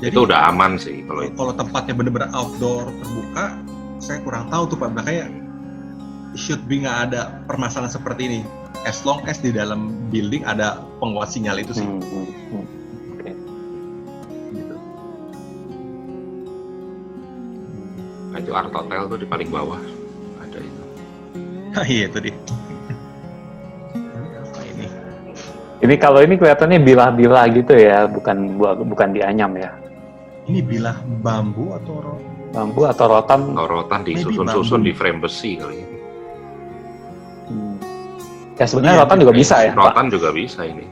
[SPEAKER 1] Jadi, itu udah aman sih
[SPEAKER 2] kalau tempatnya benar-benar outdoor terbuka, saya kurang tahu tuh Pak. Makanya should be nggak ada permasalahan seperti ini. As long as di dalam building ada penguas sinyal itu sih.
[SPEAKER 3] Okay.
[SPEAKER 2] Gitu.
[SPEAKER 1] Nah, itu Art Hotel tuh di paling bawah ada itu.
[SPEAKER 2] Iya itu dia.
[SPEAKER 3] Ini kalau ini kelihatannya bilah-bilah gitu ya, bukan dianyam ya.
[SPEAKER 2] Ini bilah bambu atau
[SPEAKER 3] rotan?
[SPEAKER 1] Rotan disusun-susun di frame besi kali ini.
[SPEAKER 3] Ya sebenarnya rotan juga bisa ya.
[SPEAKER 1] Rotan juga bisa ini.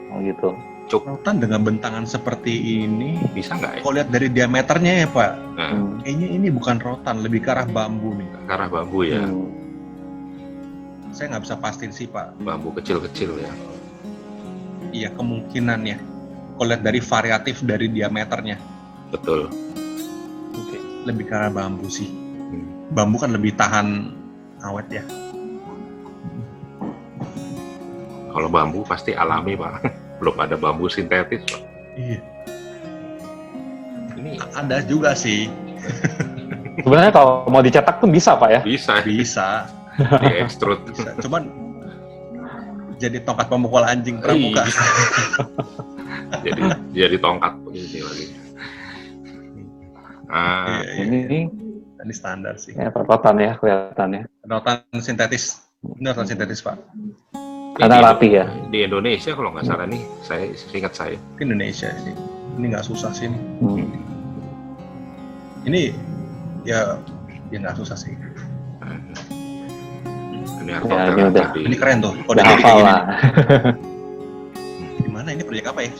[SPEAKER 3] Oh gitu.
[SPEAKER 2] Rotan dengan bentangan seperti ini
[SPEAKER 1] bisa nggak ya?
[SPEAKER 2] Kalau lihat dari diameternya ya Pak, kayaknya ini bukan rotan, lebih ke arah bambu nih.
[SPEAKER 1] Ke arah bambu ya.
[SPEAKER 2] Saya nggak bisa pastiin sih Pak.
[SPEAKER 1] Bambu kecil-kecil ya.
[SPEAKER 2] Iya kemungkinannya. Kalau lihat dari variatif dari diameternya.
[SPEAKER 1] Betul.
[SPEAKER 2] Oke. Lebih ke arah bambu sih. Bambu kan lebih tahan awet ya.
[SPEAKER 1] Kalau bambu pasti alami Pak. Belum ada bambu sintetis Pak.
[SPEAKER 2] Iya. Ada juga sih.
[SPEAKER 3] Sebenarnya kalau mau dicetak tuh bisa Pak ya?
[SPEAKER 1] Bisa. Di extrude.
[SPEAKER 2] Bisa. Cuman jadi tongkat pemukul anjing pramuka.
[SPEAKER 1] jadi tongkat ini lagi.
[SPEAKER 2] Ini standar sih.
[SPEAKER 3] Ya, rotan ya kelihatannya.
[SPEAKER 2] Rotan sintetis. Ini rotan sintetis Pak.
[SPEAKER 3] Karena rapi ya.
[SPEAKER 1] Di Indonesia kalau nggak salah nih, ingat saya.
[SPEAKER 2] Di Indonesia sih. Ini nggak susah sih. Ini ya nggak susah sih.
[SPEAKER 1] Ini
[SPEAKER 2] Ini keren tuh.
[SPEAKER 3] Udah hafal lah.
[SPEAKER 2] Gimana ini proyek apa ya?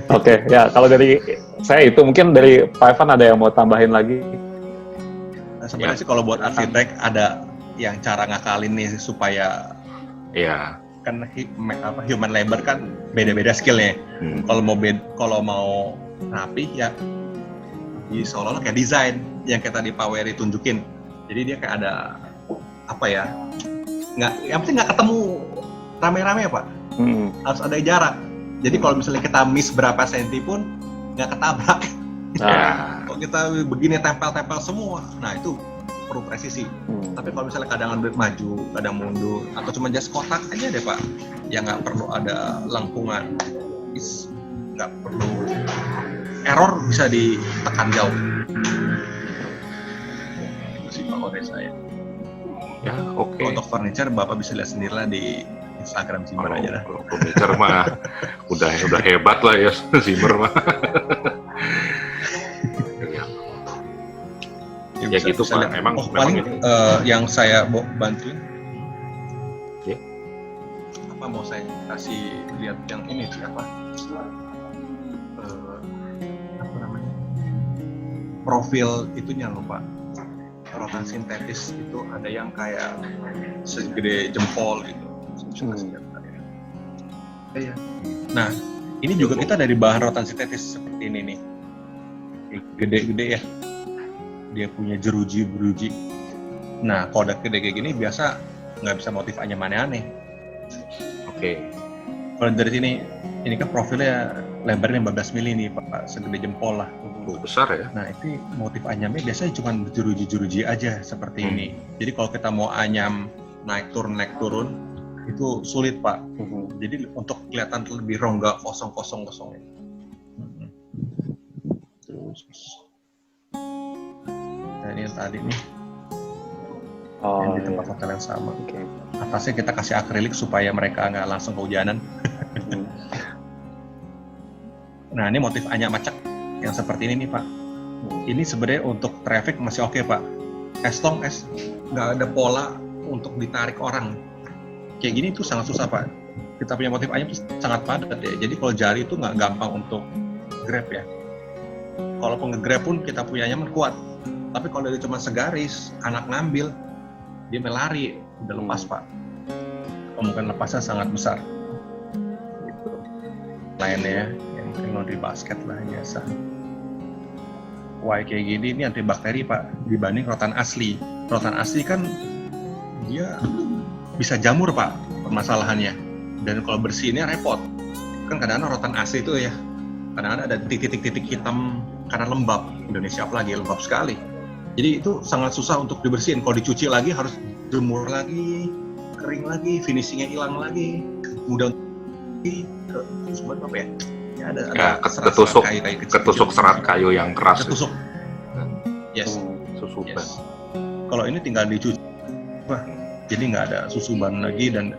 [SPEAKER 3] Oke, ya kalau dari saya itu mungkin dari Pak Evan ada yang mau tambahin lagi?
[SPEAKER 2] Nah, sebenarnya sih kalau buat arsitek ada yang cara ngakalin nih supaya kan human labor kan beda-beda skillnya. Kalau mau rapi ya seolah-olah kayak desain yang kayak tadi Pak Wery tunjukin. Jadi dia kayak ada apa ya? Yang penting nggak ketemu rame-rame ya Pak. Harus ada jarak. Jadi kalau misalnya kita miss berapa senti pun nggak ketabrak. Kalau kita begini tempel-tempel semua, nah itu perlu presisi. Tapi kalau misalnya kadang maju, kadang mundur, atau cuma just kotak aja deh Pak, ya nggak perlu ada lengkungan, nggak perlu error bisa ditekan jauh. Itu sih Pak kode saya.
[SPEAKER 1] Ya oke.
[SPEAKER 2] Untuk furniture Bapak bisa lihat sendiri lah di Instagram Zimmer aja lah.
[SPEAKER 1] Kalau furniture mah udah hebat lah ya Zimmer mah. Ya gitu Pak, memang
[SPEAKER 2] paling ini. Yang saya bantuin apa mau saya kasih lihat yang ini apa namanya profil itunya lupa. Rotan sintetis itu ada yang kayak segede jempol gitu. Nah ini juga kita dari bahan rotan sintetis seperti ini nih, gede-gede ya. Dia punya jeruji. Nah, kalau gede kayak gini biasa nggak bisa motif aneh-aneh.
[SPEAKER 1] Oke.
[SPEAKER 2] Kalau dari sini, ini kan profilnya lebarnya 15 mili nih Pak, segede jempol lah.
[SPEAKER 1] Besar ya.
[SPEAKER 2] Nah, itu motif anyamnya biasanya cuma jeruji-jeruji aja seperti ini. Jadi kalau kita mau anyam naik turun, itu sulit Pak. Jadi untuk kelihatan lebih rongga kosong-kosongnya. Nah, ini yang tadi nih, yang di tempat hotel yang sama. Atasnya kita kasih akrilik supaya mereka nggak langsung kehujanan. Nah ini motif anyak macak yang seperti ini nih Pak. Ini sebenarnya untuk traffic masih oke Pak. As long as nggak ada pola untuk ditarik orang. Kayak gini tuh sangat susah Pak. Kita punya motif anyak tuh sangat padat ya. Jadi kalau jari itu nggak gampang untuk grab ya. Kalaupun nge-grab pun kita punyanya kuat. Tapi kalau dia cuma segaris, anak ngambil, dia melari, udah lepas Pak. Kemungkinan lepasnya sangat besar. Gitu. Lainnya yang mungkin laundry basket lah biasa. Wah kayak gini ini anti bakteri Pak, dibanding rotan asli. Rotan asli kan dia bisa jamur Pak permasalahannya. Dan kalau bersihnya repot. Kan kadang-kadang rotan asli itu ya, kadang-kadang ada titik-titik hitam karena lembab. Indonesia apalagi lembab sekali. Jadi itu sangat susah untuk dibersihin. Kalau dicuci lagi harus jemur lagi, kering lagi, finishingnya hilang lagi, mudah terus buat apa ya? Ya ada
[SPEAKER 1] ketusuk serat kayu yang keras.
[SPEAKER 2] Ketusuk. Yes.
[SPEAKER 1] Susuban.
[SPEAKER 2] Yes. Kalau ini tinggal dicuci, jadi nggak ada susuban lagi dan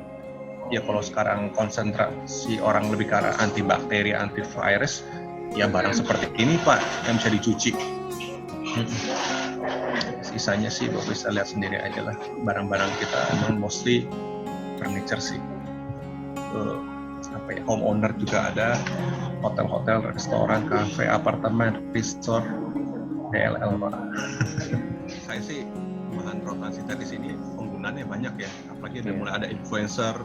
[SPEAKER 2] ya kalau sekarang konsentrasi orang lebih ke arah antibakteri, antivirus, ya barang seperti ini Pak yang bisa dicuci. Sisanya sih Bapak bisa lihat sendiri aja lah, barang-barang kita emang mostly furniture sih. Homeowner juga ada, hotel-hotel, restoran, kafe, apartemen, resort, DLL Pak. Saya sih bahan rotan sintetis ini penggunaannya banyak ya, apalagi mulai ada influencer,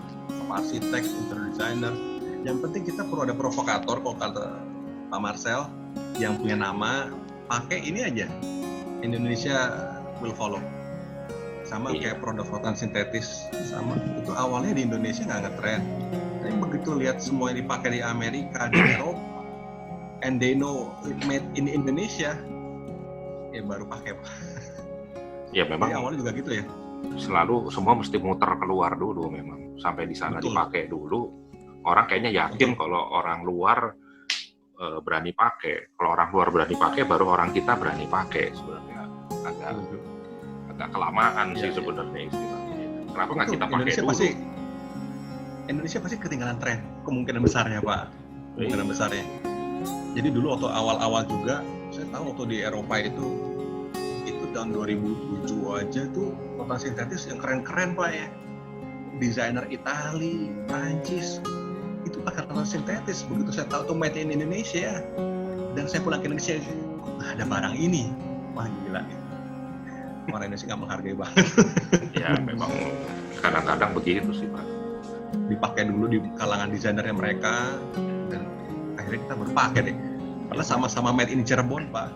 [SPEAKER 2] arsitek, interior designer. Yang penting kita perlu ada provokator, kalau kata Pak Marcel yang punya nama, pakai ini aja, Indonesia will follow. Sama kayak produk rotan sintetis, sama itu awalnya di Indonesia nggak ngetren, Tapi begitu lihat semua yang dipakai di Amerika, di Eropa, and they know it made in Indonesia, ya baru pakai Pak.
[SPEAKER 1] Ya memang.
[SPEAKER 2] Jadi awalnya juga gitu ya.
[SPEAKER 1] Selalu semua mesti muter keluar dulu memang. Sampai di sana dipakai dulu. Orang kayaknya yakin kalau orang luar berani pakai. Kalau orang luar berani pakai, baru orang kita berani pakai. Sebenarnya agak kelamaan sih sebenarnya istilahnya. Kenapa nggak kita pakai dulu?
[SPEAKER 2] Indonesia pasti ketinggalan tren, kemungkinan besarnya Pak. Kemungkinan besarnya. Jadi dulu waktu awal-awal juga, saya tahu waktu di Eropa itu tahun 2007 aja tuh rotan sintetis yang keren-keren Pak ya. Desainer Itali, Prancis, itu pakai rotan sintetis. Begitu saya tahu tuh made in Indonesia, dan saya pulang ke Indonesia, ada barang ini, wah gila. Orang Indonesia nggak menghargai banget.
[SPEAKER 1] Ya memang kadang-kadang begitu sih Pak.
[SPEAKER 2] Dipakai dulu di kalangan desainernya mereka, dan akhirnya kita berpakai deh. Karena sama-sama made in Cirebon Pak.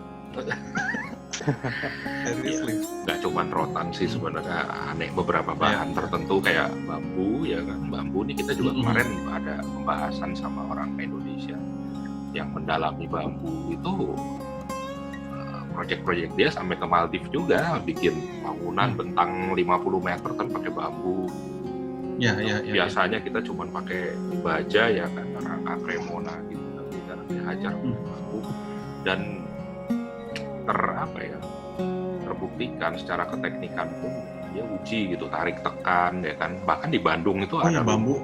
[SPEAKER 1] Nggak cuma rotan sih sebenarnya, aneh beberapa bahan tertentu kayak bambu ya kan. Bambu ini kita juga kemarin ada pembahasan sama orang Indonesia yang mendalami bambu itu. Proyek-proyek dia sampai ke Maldives juga, bikin bangunan bentang 50 meter kan pakai bambu. Biasanya kita cuma pakai baja ya kan, rangka Cremona gitu, tapi karena dihajar bambu dan terbuktikan secara keteknikan pun dia uji gitu, tarik tekan ya kan. Bahkan di Bandung itu ada
[SPEAKER 2] bambu.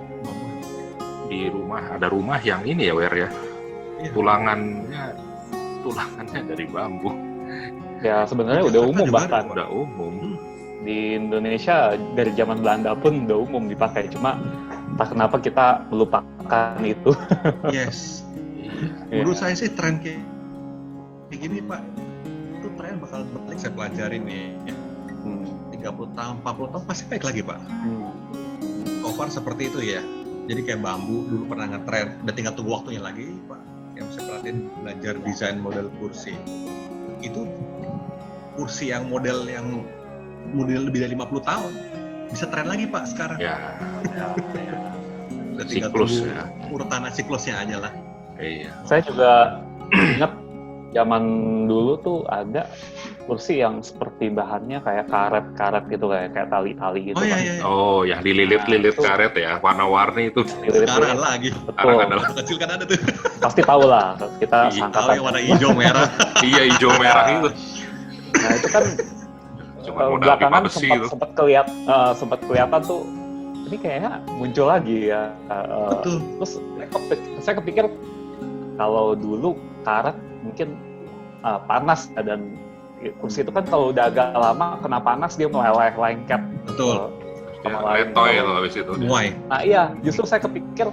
[SPEAKER 1] Di rumah ada rumah yang ini ya Wer ya, tulangannya dari bambu.
[SPEAKER 3] Ya sebenarnya udah umum, bahkan
[SPEAKER 1] udah umum
[SPEAKER 3] di Indonesia dari zaman Belanda pun udah umum dipakai, cuma entah kenapa kita melupakan itu.
[SPEAKER 2] Yes. Menurut saya sih tren kayak gini Pak, itu tren bakal balik, saya pelajarin nih 30 tahun, 40 tahun pasti baik lagi Pak. So far seperti itu ya. Jadi kayak bambu dulu pernah ngetren, udah tinggal tunggu waktunya lagi Pak. Yang saya perhatiin belajar desain model kursi, itu kursi yang model lebih dari 50 tahun bisa tren lagi Pak sekarang.
[SPEAKER 1] Ya.
[SPEAKER 2] Udah tinggal
[SPEAKER 1] siklus
[SPEAKER 2] ya. Urutan siklusnya aja lah.
[SPEAKER 1] Iya.
[SPEAKER 3] Saya juga ingat zaman dulu tuh ada kursi yang seperti bahannya kayak karet gitu, kayak tali-tali gitu.
[SPEAKER 1] Oh, yang dililit-lilit karet ya, warna-warni itu.
[SPEAKER 2] Sekarang lagi.
[SPEAKER 3] Betul.
[SPEAKER 2] Kecil kan ada tuh.
[SPEAKER 3] Pasti tahu lah, kita sangkatan.
[SPEAKER 2] Yang warna hijau merah.
[SPEAKER 1] Iya, hijau merah itu.
[SPEAKER 3] Nah itu kan belakangan sempat kelihatan tuh ini kayaknya muncul lagi ya.
[SPEAKER 2] Betul.
[SPEAKER 3] Terus saya kepikir kalau dulu karet mungkin panas, dan kursi itu kan kalau udah agak lama kena panas dia meleleh, lengket.
[SPEAKER 2] Betul.
[SPEAKER 1] Letoy loh habis itu.
[SPEAKER 2] Muai.
[SPEAKER 3] Nah iya, justru saya kepikir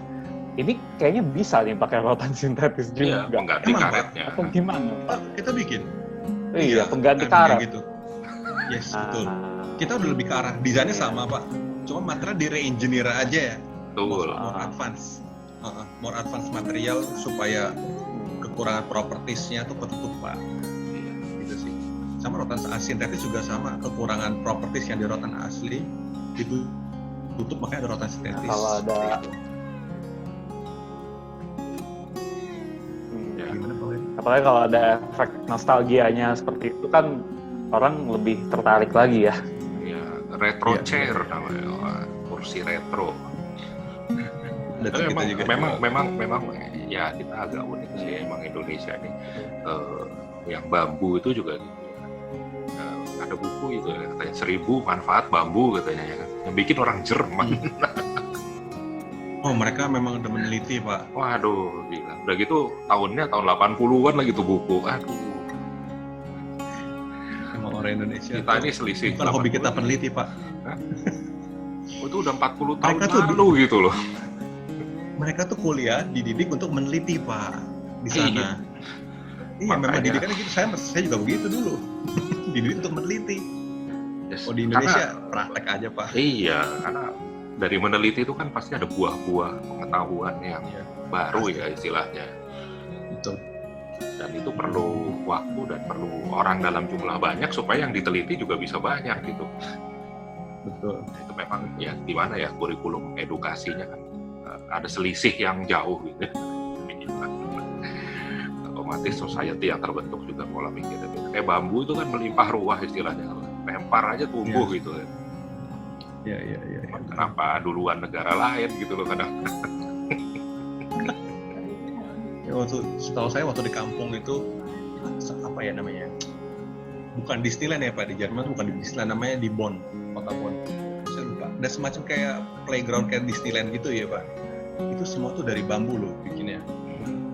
[SPEAKER 3] ini kayaknya bisa nih pakai rotan sintetis juga.
[SPEAKER 1] Iya, pengganti karetnya.
[SPEAKER 3] Atau gimana?
[SPEAKER 2] Kita bikin.
[SPEAKER 3] Iya, pengganti karet.
[SPEAKER 2] Gitu. Yes, betul. Kita udah lebih ke arah desainnya sama Pak. Cuma material di-re-engineer aja ya.
[SPEAKER 1] Betul.
[SPEAKER 2] More advance material supaya kekurangan propertiesnya tuh ketutup Pak. Gitu sih. Sama rotan sintetis juga sama, kekurangan properties yang di rotan asli itu tutup, makanya ada rotan sintetis.
[SPEAKER 3] Kalau ada apalagi kalau ada efek nostalgianya seperti itu kan orang lebih tertarik lagi ya.
[SPEAKER 1] Ya, retro chair namanya, kursi retro. Tapi memang ya kita agak unik sih emang Indonesia ini. Yang bambu itu juga ada buku itu katanya 1000 manfaat bambu katanya ya kan. Yang bikin orang Jerman.
[SPEAKER 2] Oh, mereka memang udah meneliti Pak.
[SPEAKER 1] Waduh, gila. Udah gitu tahunnya tahun 80-an lagi tuh buku. Aduh.
[SPEAKER 2] Emang orang Indonesia.
[SPEAKER 1] Kita ini selisih.
[SPEAKER 2] Bukan hobi kita peneliti Pak.
[SPEAKER 1] Itu udah 40 tahun lalu gitu loh.
[SPEAKER 2] Mereka tuh kuliah dididik untuk meneliti Pak di sana. Iya, memang didikannya gitu. Saya juga begitu dulu. Dididik untuk meneliti.
[SPEAKER 1] Yes.
[SPEAKER 2] Oh, di Indonesia praktek aja Pak.
[SPEAKER 1] Iya, karena dari meneliti itu kan pasti ada buah-buah pengetahuan yang baru ya istilahnya.
[SPEAKER 2] Betul.
[SPEAKER 1] Dan itu perlu waktu dan perlu orang dalam jumlah banyak supaya yang diteliti juga bisa banyak gitu.
[SPEAKER 2] Betul.
[SPEAKER 1] Itu memang ya gimana ya kurikulum edukasinya kan ada selisih yang jauh gitu. Otomatis society yang terbentuk juga pola pikirnya. Kayak bambu itu kan melimpah ruah istilahnya, lempar aja tumbuh gitu kan.
[SPEAKER 2] Ya.
[SPEAKER 1] Kenapa duluan negara lain gitu loh kadang.
[SPEAKER 2] Ya, setahu saya waktu di kampung itu apa ya namanya? Bukan Disneyland ya Pak, di Jerman bukan di Disneyland, namanya di Bonn, kota Bonn. Saya lupa. Ada semacam kayak playground kayak Disneyland gitu ya Pak. Itu semua tuh dari bambu loh bikinnya.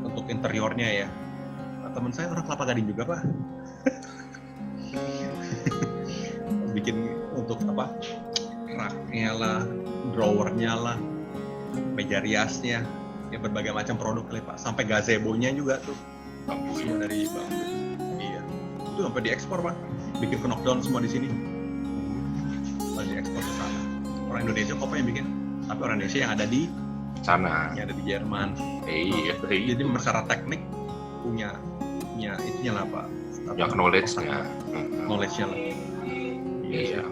[SPEAKER 2] Untuk interiornya ya. Teman saya orang Kelapa Gading juga Pak. Bikin untuk apa? Raknya lah, drawernya lah, meja riasnya, ya berbagai macam produk kali Pak. Sampai gazebo-nya juga tuh bambu, semua dari bambu. Iya. Itu sampai diekspor Pak. Bikin knockdown semua di sini. Lalu diekspor ke sana. Orang Indonesia kok yang bikin? Tapi orang Indonesia yang ada di
[SPEAKER 1] sana,
[SPEAKER 2] yang ada di Jerman.
[SPEAKER 1] Iya.
[SPEAKER 2] Jadi secara teknik punya itunya lah Pak.
[SPEAKER 1] Punya knowledge-nya.
[SPEAKER 2] Knowledge-nya lah.
[SPEAKER 1] Iya.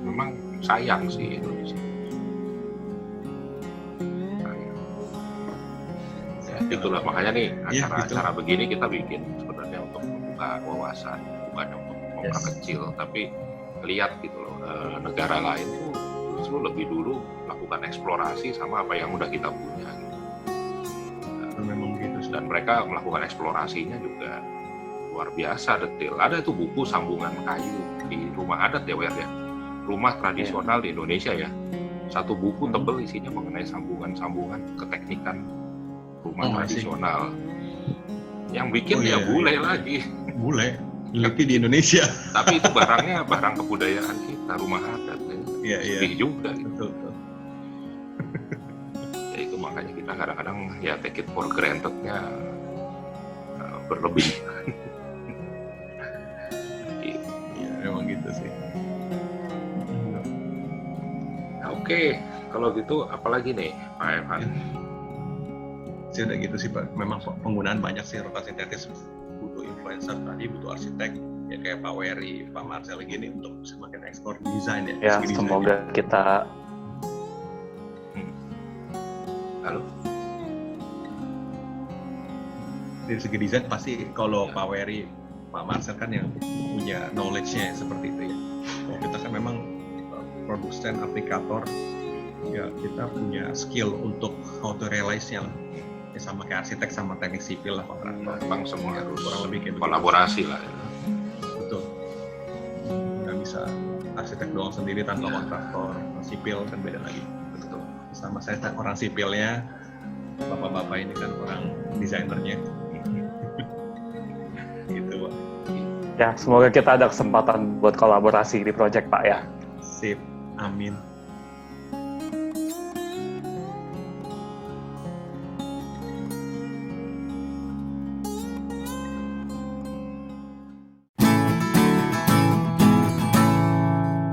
[SPEAKER 1] Memang sayang sih Indonesia. Ya, itulah makanya nih acara-acara begini kita bikin sebenarnya untuk membuka wawasan, bukannya untuk memperkecil, tapi lihat gitu loh, negara lain tuh justru lebih dulu melakukan eksplorasi sama apa yang udah kita punya gitu.
[SPEAKER 2] Memang gitu.
[SPEAKER 1] Dan mereka melakukan eksplorasinya juga luar biasa detail. Ada tuh buku sambungan kayu di rumah adat ya, Wer ya. Rumah tradisional di Indonesia ya. Satu buku tebel isinya mengenai sambungan-sambungan keteknikan rumah tradisional. Yang bikin bule lagi. Bule.
[SPEAKER 2] Lebih di Indonesia.
[SPEAKER 1] Tapi itu barangnya barang kebudayaan kita, rumah adat.
[SPEAKER 2] Iya.
[SPEAKER 1] Sedih juga gitu.
[SPEAKER 2] Betul.
[SPEAKER 1] Ya itu makanya kita kadang-kadang ya take it for granted-nya berlebih.
[SPEAKER 2] Iya, memang gitu sih.
[SPEAKER 1] Oke, kalau gitu apalagi nih Pak Evan?
[SPEAKER 2] Sih udah gitu sih Pak. Memang penggunaan banyak sih rotan sintetis. Butuh influencer tadi, butuh arsitek ya kayak Pak Wery, Pak Marcel gini untuk semakin ekspor desain ya.
[SPEAKER 3] Ya semoga kita.
[SPEAKER 2] Halo. Dari segi desain pasti kalau Pak Wery, Pak Marcel kan yang punya knowledge-nya seperti itu ya. Kalau kita kan memang produsen, aplikator, ya kita punya skill untuk how to realize-nya lah. Ya sama kayak arsitek sama teknik sipil lah kontraktor.
[SPEAKER 1] Memang semua harus
[SPEAKER 2] kurang lebih kayak
[SPEAKER 1] kolaborasi lah. Ya.
[SPEAKER 2] Betul. Nggak bisa arsitek doang sendiri tanpa kontraktor, sipil kan beda lagi. Betul. Sama saya orang sipilnya, bapak-bapak ini kan orang desainernya. Gitu Pak.
[SPEAKER 3] Ya semoga kita ada kesempatan buat kolaborasi di project Pak ya.
[SPEAKER 2] Sip. Amin.